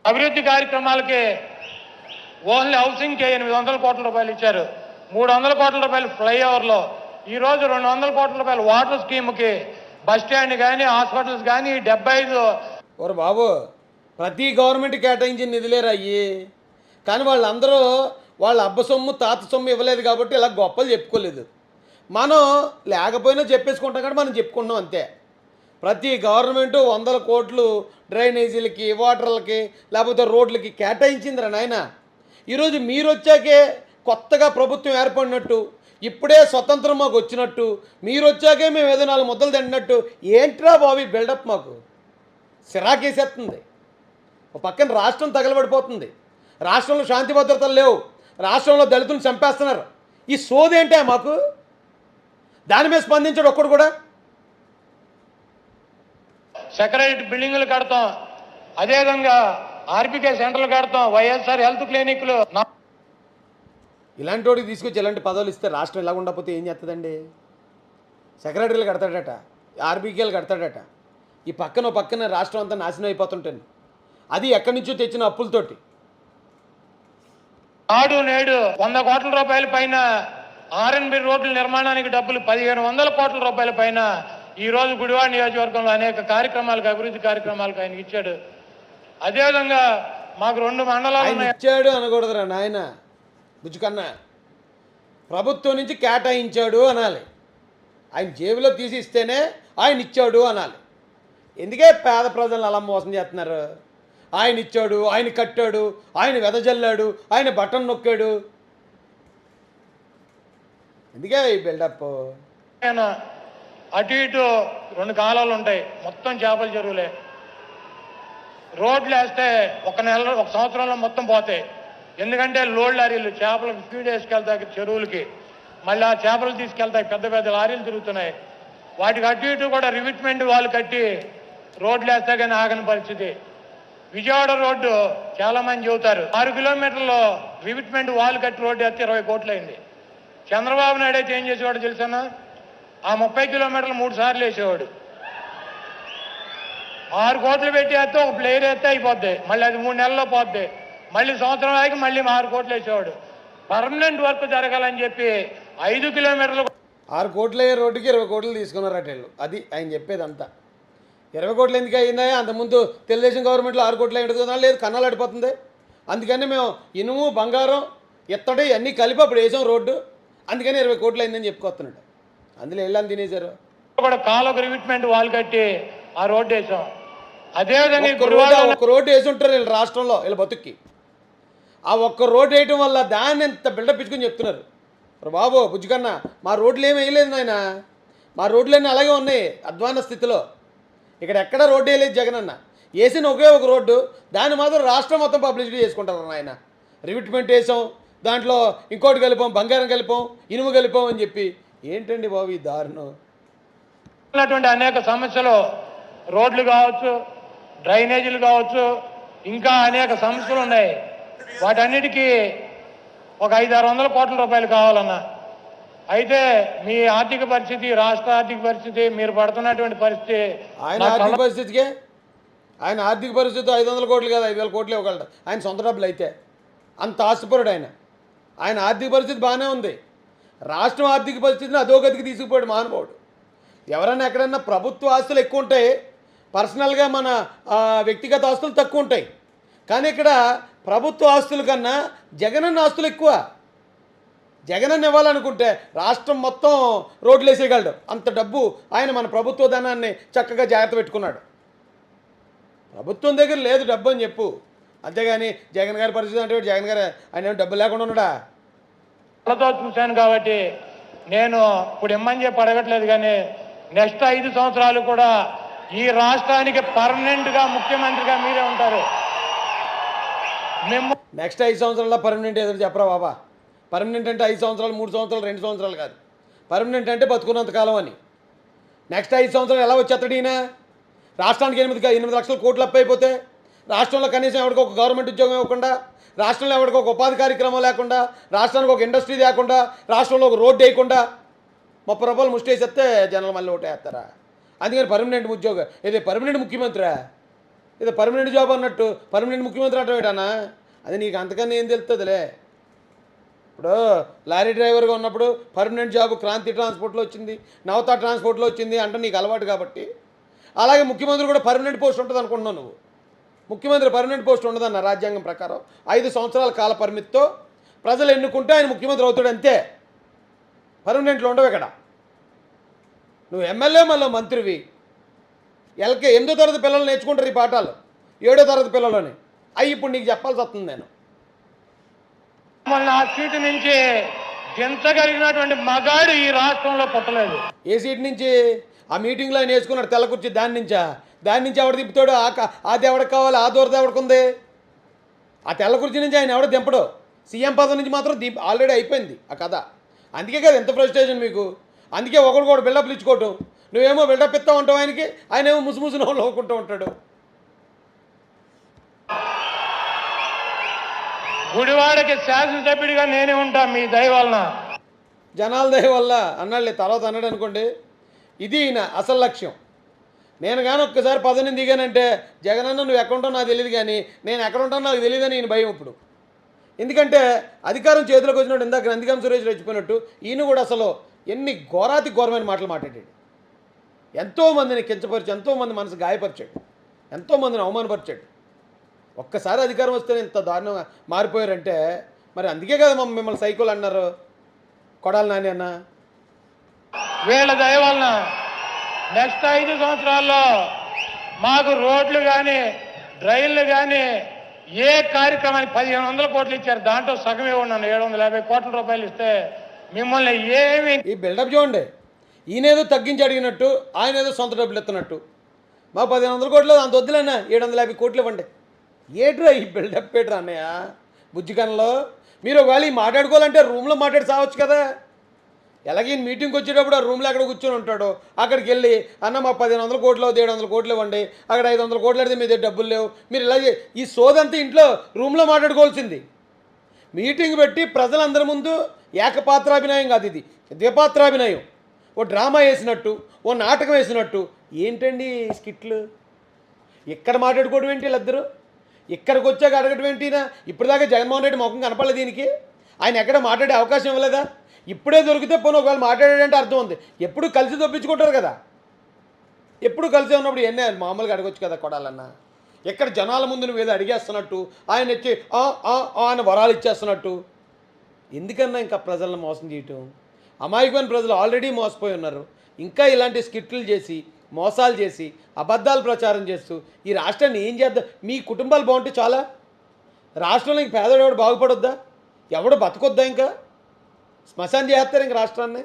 అభివృద్ధి కార్యక్రమాలకి ఓన్లీ హౌసింగ్కి 800 కోట్ల రూపాయలు ఇచ్చారు. 300 కోట్ల రూపాయలు ఫ్లైఓవర్లో, ఈరోజు 200 కోట్ల రూపాయలు వాటర్ స్కీమ్కి, బస్ స్టాండ్ కానీ హాస్పిటల్స్ కానీ 75. ఓరు బాబు, ప్రతి గవర్నమెంట్ కేటాయించిన నిధులేరా అయ్యి. కానీ వాళ్ళందరూ వాళ్ళ అబ్బ సొమ్ము తాత సొమ్ము ఇవ్వలేదు కాబట్టి ఇలా గొప్పలు చెప్పుకోలేదు. మనం లేకపోయినా చెప్పేసుకుంటాం కానీ మనం చెప్పుకుంటున్నాం అంతే. ప్రతి గవర్నమెంటు 100 కోట్లు డ్రైనేజీలకి, వాటర్లకి, లేకపోతే రోడ్లకి కేటాయించిందిరా నాయన. ఈరోజు మీరు వచ్చాకే కొత్తగా ప్రభుత్వం ఏర్పడినట్టు, ఇప్పుడే స్వతంత్రం మాకు వచ్చినట్టు, మీరు వచ్చాకే మేము ఏదో 4 ముద్దలు తింటున్నట్టు ఏంట్రా బాబు బిల్డప్? మాకు సిరాకేసేస్తుంది. ఒక పక్కన రాష్ట్రం తగలబడిపోతుంది, రాష్ట్రంలో శాంతి భద్రతలు లేవు, రాష్ట్రంలో దళితులను చంపేస్తున్నారు. ఈ సోదేంటే మాకు? దాని మీద స్పందించాడు ఒక్కడు కూడా. సెక్రటరీ బిల్డింగులు కడతాం, అదేవిధంగా ఆర్బికే సెంటర్లు కడతాం, వైఎస్ఆర్ హెల్త్ క్లినిక్లు. ఇలాంటి వాడికి తీసుకొచ్చి ఇలాంటి పదవులు ఇస్తే రాష్ట్రం ఇలా ఉండకపోతే ఏం చేస్తుందండి? సెక్రటరీలు కడతాడట, ఆర్బీకేలు కడతాడట, ఈ పక్కన రాష్ట్రం అంతా నాశనం అయిపోతుంటుంది. అది ఎక్కడి నుంచో తెచ్చిన అప్పులతోటి. నాడు నేడు 100 కోట్ల రూపాయల పైన ఆర్ఎన్బి రోడ్ల నిర్మాణానికి డబ్బులు 1500 కోట్ల రూపాయల పైన ఈరోజు గుడివాడ నియోజకవర్గంలో అనేక కార్యక్రమాలకు, అభివృద్ధి కార్యక్రమాలకు ఆయన ఇచ్చాడు. అదేవిధంగా మాకు 2 మండలాలు ఇచ్చాడు అనకూడదురా నాయన బుజ్జుకన్నా. ప్రభుత్వం నుంచి కేటాయించాడు అనాలి. ఆయన జేబులో తీసి ఇస్తేనే ఆయన ఇచ్చాడు అనాలి. ఎందుకే పేద ప్రజలను అలా మోసం చేస్తున్నారు? ఆయన ఇచ్చాడు, ఆయన కట్టాడు, ఆయన వెదజల్లాడు, ఆయన బటన్ నొక్కాడు. ఎందుకే ఈ బిల్డప్? అటు ఇటు 2 కాలాలు ఉంటాయి, మొత్తం చేపల చెరువులే. రోడ్లు వేస్తే ఒక సంవత్సరంలో మొత్తం పోతాయి. ఎందుకంటే లోడ్ లారీలు చేపలకు ఫీడ్ వేసుకెళ్తాయి చెరువులకి, మళ్ళీ ఆ చేపలు తీసుకెళ్తాయి, పెద్ద పెద్ద లారీలు తిరుగుతున్నాయి. వాటికి అటు ఇటు కూడా రివిట్మెంట్ వాళ్ళు కట్టి రోడ్లు వేస్తే కానీ ఆగని పరిస్థితి. విజయవాడ రోడ్డు చాలా మంది చెబుతారు, 6 కిలోమీటర్లు రివిట్మెంట్ వాళ్ళు కట్టి రోడ్డు వేస్తే 20 కోట్లు అయింది. చంద్రబాబు నాయుడు అయితే ఏం చేసేవాడు తెలుసా? ఆ 30 కిలోమీటర్లు 3 సార్లు వేసేవాడు. 6 కోట్లు పెట్టి వేస్తే ఒక ప్లేయర్ వేస్తే అయిపోద్ది, మళ్ళీ అది 3 నెలల్లో పోద్ది, మళ్ళీ సంవత్సరం ఆగి మళ్ళీ 6 కోట్లు వేసేవాడు. పర్మనెంట్ వర్క్ జరగాలని చెప్పి 5 కిలోమీటర్లు 6 కోట్ల రోడ్డుకి 20 కోట్లు తీసుకున్నారట వీళ్ళు. అది ఆయన చెప్పేదంతా. 20 కోట్లు ఎందుకు అయిందా? అంతకుముందు తెలుగుదేశం గవర్నమెంట్లో 6 కోట్లు ఎందుకున్నా లేదు, కన్నాలు అడిపోతుంది. అందుకని మేము ఇనుము, బంగారం, ఇత్తడి అన్నీ కలిపి అప్పుడు వేసాం రోడ్డు, అందుకని 20 కోట్లు అయిందని చెప్పుకొస్తున్నాడు. అందులో వెళ్ళని తినేశారు. కాలువకు రివిట్మెంట్ వాళ్ళు కట్టి ఆ రోడ్డు వేసాం. అదేవిధంగా ఒక రోడ్డు వేసి ఉంటారు వీళ్ళు రాష్ట్రంలో, వీళ్ళ బతుక్కి. ఆ ఒక్క రోడ్డు వేయటం వల్ల దాన్ని ఎంత బిల్డప్ ఇచ్చుకొని చెప్తున్నారు. బాబు బుజ్జుకన్నా, మా రోడ్లు ఏమి వేయలేదు నాయన, మా రోడ్లన్నీ అలాగే ఉన్నాయి అధ్వాన స్థితిలో. ఇక్కడ ఎక్కడ రోడ్డు వేయలేదు జగనన్న. వేసిన ఒకే ఒక రోడ్డు, దాన్ని మాత్రం రాష్ట్రం మొత్తం పబ్లిసిటీ చేసుకుంటారు నాయన. రివిట్మెంట్ వేసాం, దాంట్లో ఇంకోటి కలిపాం, బంగారం కలిపాం, ఇనుము కలిపాం అని చెప్పి. ఏంటండి బాబు ఈ దారుణం? అనేక సమస్యలు, రోడ్లు కావచ్చు, డ్రైనేజీలు కావచ్చు, ఇంకా అనేక సమస్యలు ఉన్నాయి. వాటన్నిటికీ ఒక 500-600 కోట్ల రూపాయలు కావాలన్నా. అయితే మీ ఆర్థిక పరిస్థితి, రాష్ట్ర ఆర్థిక పరిస్థితి, మీరు పడుతున్నటువంటి పరిస్థితి, ఆయన ఆర్థిక పరిస్థితికే, ఆయన ఆర్థిక పరిస్థితి 500 కోట్లు కాదు, 5,000 కోట్లు ఇవ్వగలడు ఆయన సొంత డబ్బులు అయితే. అంత ఆస్తిపరుడు ఆయన. ఆయన ఆర్థిక పరిస్థితి బాగానే ఉంది. రాష్ట్రం ఆర్థిక పరిస్థితిని అధోగతికి తీసుకుపోయాడు మహానుభావుడు. ఎవరైనా ఎక్కడన్నా ప్రభుత్వ ఆస్తులు ఎక్కువ ఉంటాయి, పర్సనల్గా మన వ్యక్తిగత ఆస్తులు తక్కువ ఉంటాయి. కానీ ఇక్కడ ప్రభుత్వ ఆస్తుల కన్నా జగనన్న ఆస్తులు ఎక్కువ. జగనన్న ఇవ్వాలనుకుంటే రాష్ట్రం మొత్తం రోడ్లు వేసేయగలడు, అంత డబ్బు ఆయన మన ప్రభుత్వ ధనాన్ని చక్కగా జాగ్రత్త పెట్టుకున్నాడు. ప్రభుత్వం దగ్గర లేదు డబ్బు అని చెప్పు, అంతేగాని జగన్ గారి పరిస్థితి అంటే జగన్ గారు ఆయన డబ్బు లేకుండా ఉన్నాడా? చూశాను కాబట్టి నేను ఇప్పుడు ఇమ్మని చెప్పి అడగట్లేదు, కానీ నెక్స్ట్ 5 సంవత్సరాలు కూడా ఈ రాష్ట్రానికి పర్మనెంట్గా ముఖ్యమంత్రిగా మీరే ఉంటారు. మేము నెక్స్ట్ 5 సంవత్సరాల్లో పర్మనెంట్ ఏదో చెప్పరా బాబా? పర్మనెంట్ అంటే 5 సంవత్సరాలు, 3 సంవత్సరాలు, 2 సంవత్సరాలు కాదు. పర్మనెంట్ అంటే బతుకున్నంతకాలం అని. నెక్స్ట్ 5 సంవత్సరాలు ఎలా వచ్చేస్తాడు ఈయన? రాష్ట్రానికి 8 లక్షల కోట్లు అప్పు అయిపోతే, రాష్ట్రంలో కనీసం ఎవరికి ఒక గవర్నమెంట్ ఉద్యోగం ఇవ్వకుండా, రాష్ట్రంలో ఎవరికి ఒక ఉపాధి కార్యక్రమం లేకుండా, రాష్ట్రానికి ఒక ఇండస్ట్రీ లేకుండా, రాష్ట్రంలో ఒక రోడ్డు వేయకుండా 30 రూపాయలు ముష్టి వేసేస్తే జనాలు మళ్ళీ ఓటేస్తారా? అందుకని పర్మనెంట్ ఉద్యోగం ఇది, పర్మనెంట్ ముఖ్యమంత్రి ఇది పర్మనెంట్ జాబ్ అన్నట్టు పర్మనెంట్ ముఖ్యమంత్రి అంటే ఏంటన్నా? అది నీకు అంతకన్నా ఏం తెలుస్తుందిలే. ఇప్పుడు లారీ డ్రైవర్గా ఉన్నప్పుడు పర్మనెంట్ జాబ్ క్రాంతి ట్రాన్స్పోర్ట్లో వచ్చింది, నవత ట్రాన్స్పోర్ట్లో వచ్చింది అంటే నీకు అలవాటు కాబట్టి. అలాగే ముఖ్యమంత్రి కూడా పర్మనెంట్ పోస్ట్ ఉంటుంది అనుకుంటున్నావు నువ్వు. ముఖ్యమంత్రి పర్మనెంట్ పోస్ట్ ఉండదన్న రాజ్యాంగం ప్రకారం 5 సంవత్సరాల కాల పరిమితితో ప్రజలు ఎన్నుకుంటే ఆయన ముఖ్యమంత్రి అవుతాడు అంతే. పర్మనెంట్లో ఉండవు ఇక్కడ. నువ్వు ఎమ్మెల్యే మళ్ళీ మంత్రివి. 8వ తరగతి పిల్లలు నేర్చుకుంటారు ఈ పాఠాలు, 7వ తరగతి పిల్లలని. అవి ఇప్పుడు నీకు చెప్పాల్సి వస్తుంది నేను. మళ్ళీ ఆ సీటు నుంచి దించగలిగినటువంటి మగాడు ఈ రాష్ట్రంలో పుట్టలేదు. ఏ సీట్ నుంచి? ఆ మీటింగ్లో ఆయన వేసుకున్నాడు తెల్ల కుర్చీ, దాని నుంచి ఎవడు తిప్పుతాడు? అది ఎవడికి కావాలి? ఆ దూరత ఎవడికి ఉంది? ఆ తెల్ల కుర్చీ నుంచి ఆయన ఎవడో దింపడు. సీఎం పదవి నుంచి మాత్రం ఆల్రెడీ అయిపోయింది ఆ కథ. అందుకే కదా ఎంత ఫ్రస్ట్రేషన్ మీకు. అందుకే ఒకడు బిల్డప్లు ఇచ్చుకోవటం. నువ్వేమో బిల్డప్ ఇస్తా ఉంటావు ఆయనకి, ఆయన ఏమో ముసుముసు నవ్వుకుంటూ ఉంటాడు. గుడివాడకి శాసనసభ్యుడిగా నేనే ఉంటా మీ దయ వలన. జనాల దయ వల్ల అన్నాళ్ళే, తర్వాత అన్నాడు అనుకోండి. ఇది నా అసలు లక్ష్యం. నేను కానీ ఒక్కసారి పదవిని దిగానంటే జగనన్న నువ్వు ఎక్కడ ఉంటావు నాకు తెలియదు, కానీ నేను ఎక్కడ ఉంటానో నాకు తెలియదని ఈయన భయం ఇప్పుడు. ఎందుకంటే అధికారం చేతిలోకి వచ్చినట్టు ఇందాక నందిగాం సురేష్ రెచ్చిపోయినట్టు ఈయన కూడా అసలు ఎన్ని ఘోరమైన మాటలు మాట్లాడాడు. ఎంతోమందిని కించపరిచి, ఎంతోమంది మనసు గాయపరిచాడు, ఎంతోమందిని అవమానపరిచాడు. ఒక్కసారి అధికారం వస్తేనే ఇంత దారుణంగా మారిపోయారంటే మరి అందుకే కదా మిమ్మల్ని సైకోలు అన్నారు కొడాలి నాని అన్న. వీళ్ళ దయ వలన నెక్స్ట్ 5 సంవత్సరాల్లో మాకు రోడ్లు కానీ డ్రైన్లు కానీ ఏ కార్యక్రమానికి 1500 కోట్లు ఇచ్చారు. దాంట్లో సగమే ఉన్నాను. 750 కోట్ల రూపాయలు ఇస్తే మిమ్మల్ని ఏమి. ఈ బిల్డప్ చూడండి. ఈయనేదో తగ్గించి అడిగినట్టు, ఆయన ఏదో సొంత డబ్బులు ఇస్తున్నట్టు. మా 1500 కోట్లు అంత వద్దులేనా, 750 కోట్లు ఇవ్వండి. ఏట్రా ఈ బిల్డప్ ఏట్రా అన్నయ్య బుజ్జికన్లో? మీరు ఒకవేళ ఈ మాట్లాడుకోవాలంటే రూమ్లో మాట్లాడి సావచ్చు కదా. ఎలాగే మీటింగ్కి వచ్చేటప్పుడు ఆ రూమ్లో ఎక్కడ కూర్చొని ఉంటాడు, అక్కడికి వెళ్ళి అన్న మా 1500 కోట్లు 700 కోట్లు ఇవ్వండి, అక్కడ 500 కోట్లు అడితే మీ దగ్గర డబ్బులు లేవు, మీరు ఇలా ఈ సోదంతా ఇంట్లో రూమ్లో మాట్లాడుకోవాల్సింది. మీటింగ్ పెట్టి ప్రజలందరి ముందు ఏకపాత్రాభినయం కాదు, ఇది ద్విపాత్రాభినయం. ఓ డ్రామా వేసినట్టు, ఓ నాటకం వేసినట్టు. ఏంటండి స్కిట్లు? ఇక్కడ మాట్లాడుకోవడం ఏంటి వీళ్ళిద్దరు? ఇక్కడికి వచ్చాక అడగడం ఏంటినా? ఇప్పటిదాకా జగన్మోహన్ రెడ్డి ముఖం కనపడలేదు దీనికి. ఆయన ఎక్కడ మాట్లాడే అవకాశం ఇవ్వలేదా? ఇప్పుడే దొరికితే పోనీ ఒకవేళ మాట్లాడాడంటే అర్థం ఉంది. ఎప్పుడు కలిసి తప్పించుకుంటారు కదా. ఎప్పుడు కలిసి ఉన్నప్పుడు ఎన్నే మామూలుగా అడగొచ్చు కదా కొడాలన్న. ఎక్కడ జనాల ముందు నువ్వు ఏదో అడిగేస్తున్నట్టు, ఆయన వచ్చి ఆయన వరాలు ఇచ్చేస్తున్నట్టు. ఎందుకన్నా ఇంకా ప్రజలను మోసం చేయటం? అమాయకమైన ప్రజలు ఆల్రెడీ మోసపోయి ఉన్నారు. ఇంకా ఇలాంటి స్కిట్లు చేసి, మోసాలు చేసి, అబద్ధాలు ప్రచారం చేస్తూ ఈ రాష్ట్రాన్ని ఏం చేద్దాం? మీ కుటుంబాలు బాగుంటే చాలా. రాష్ట్రంలో ఇంక పేదవాడు ఎవడు బాగుపడొద్దా? ఎవడు బతకొద్దా? ఇంకా శ్మశానం చేస్తారు ఇంక రాష్ట్రాన్ని.